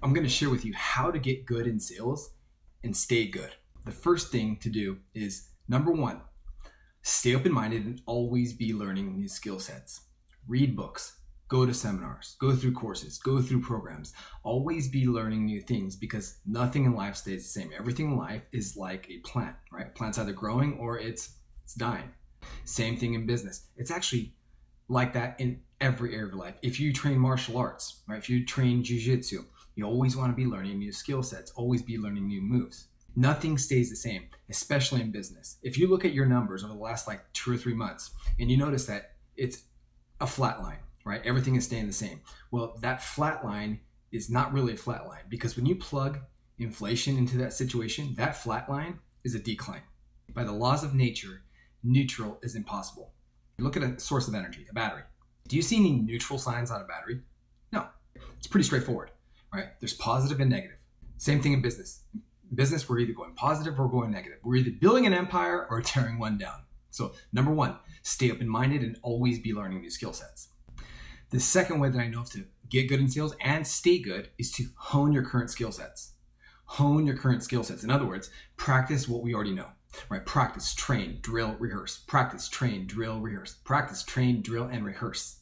I'm going to share with you how to get good in sales and stay good. The first thing to do is number one, stay open-minded and always be learning new skill sets. Read books, go to seminars, go through courses, go through programs. Always be learning new things because nothing in life stays the same. Everything in life is like a plant, right? Plant's either growing or it's dying. Same thing in business. It's actually like that in every area of your life. If you train martial arts, right? If you train jiu-jitsu, you always want to be learning new skill sets, always be learning new moves. Nothing stays the same, especially in business. If you look at your numbers over the last 2 or 3 months and you notice that it's a flat line, right? Everything is staying the same. Well, that flat line is not really a flat line because when you plug inflation into that situation, that flat line is a decline. By the laws of nature, neutral is impossible. Look at a source of energy, a battery. Do you see any neutral signs on a battery? No, it's pretty straightforward, right? There's positive and negative. Same thing in business. In business, we're either going positive or going negative. We're either building an empire or tearing one down. So number one, stay open-minded and always be learning new skill sets. The second way that I know of to get good in sales and stay good is to hone your current skill sets. Hone your current skill sets. In other words, practice what we already know. Right? Practice, train, drill, rehearse. Practice, train, drill, rehearse. Practice, train, drill, and rehearse.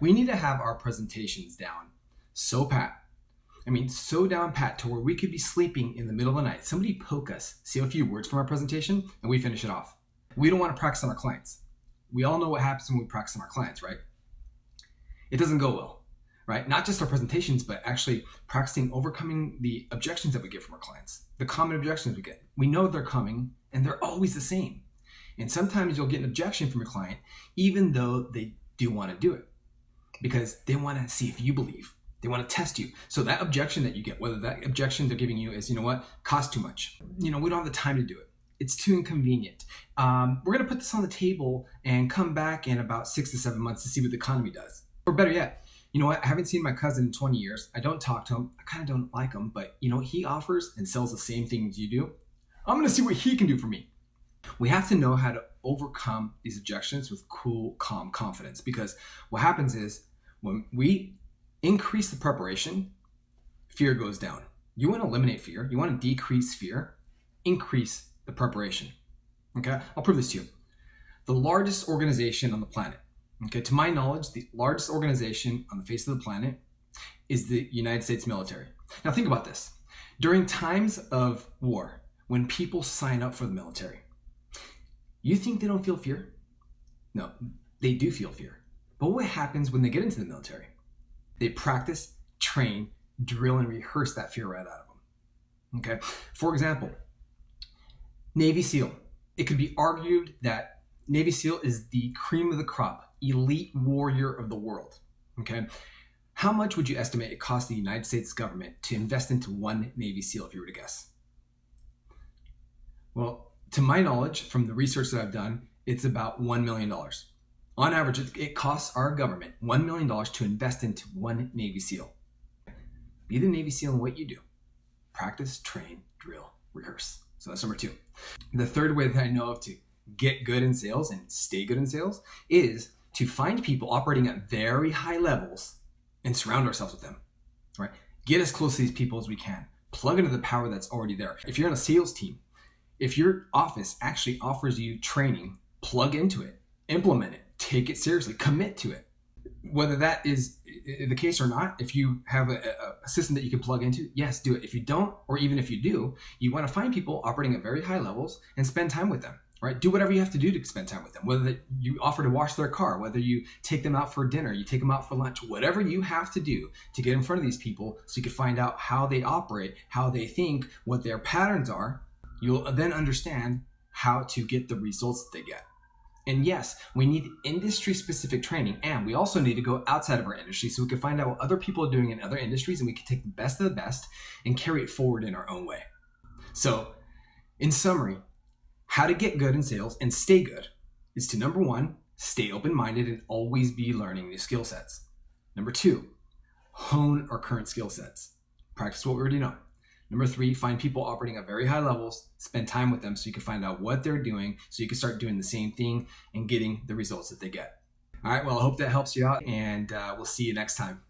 We need to have our presentations down so down pat to where we could be sleeping in the middle of the night. Somebody poke us, say a few words from our presentation, and we finish it off. We don't want to practice on our clients. We all know what happens when we practice on our clients, right? It doesn't go well, right? Not just our presentations, but actually practicing overcoming the objections that we get from our clients, the common objections we get. We know they're coming and they're always the same. And sometimes you'll get an objection from your client, even though they do want to do it because they want to see if you believe. They want to test you. So that objection that you get, whether that objection they're giving you is, costs too much. We don't have the time to do it. It's too inconvenient. We're going to put this on the table and come back in about 6 to 7 months to see what the economy does. Or better yet, I haven't seen my cousin in 20 years. I don't talk to him. I kind of don't like him, but he offers and sells the same things you do. I'm going to see what he can do for me. We have to know how to overcome these objections with cool, calm confidence because what happens is when we increase the preparation, fear goes down. You want to eliminate fear. You want to decrease fear, increase the preparation. Okay, I'll prove this to you. The largest organization on the planet, okay, to my knowledge, the largest organization on the face of the planet is the United States military. Now think about this. During times of war, when people sign up for the military, you think they don't feel fear? No, they do feel fear. But what happens when they get into the military? They practice, train, drill, and rehearse that fear right out of them. Okay. For example, Navy SEAL. It could be argued that Navy SEAL is the cream of the crop, elite warrior of the world. Okay. How much would you estimate it cost the United States government to invest into one Navy SEAL, if you were to guess? Well, to my knowledge, from the research that I've done, it's about $1 million. On average, it costs our government $1 million to invest into one Navy SEAL. Be the Navy SEAL in what you do. Practice, train, drill, rehearse. So that's number two. The third way that I know of to get good in sales and stay good in sales is to find people operating at very high levels and surround ourselves with them, right? Get as close to these people as we can. Plug into the power that's already there. If you're on a sales team, if your office actually offers you training, plug into it, implement it. Take it seriously, commit to it. Whether that is the case or not, if you have a system that you can plug into, yes, do it. If you don't, or even if you do, you want to find people operating at very high levels and spend time with them, right? Do whatever you have to do to spend time with them, whether you offer to wash their car, whether you take them out for dinner, you take them out for lunch, whatever you have to do to get in front of these people so you can find out how they operate, how they think, what their patterns are. You'll then understand how to get the results that they get. And yes, we need industry-specific training, and we also need to go outside of our industry so we can find out what other people are doing in other industries, and we can take the best of the best and carry it forward in our own way. So, in summary, how to get good in sales and stay good is to, number one, stay open-minded and always be learning new skill sets. Number two, hone our current skill sets. Practice what we already know. Number three, find people operating at very high levels, spend time with them so you can find out what they're doing so you can start doing the same thing and getting the results that they get. All right, well, I hope that helps you out, and we'll see you next time.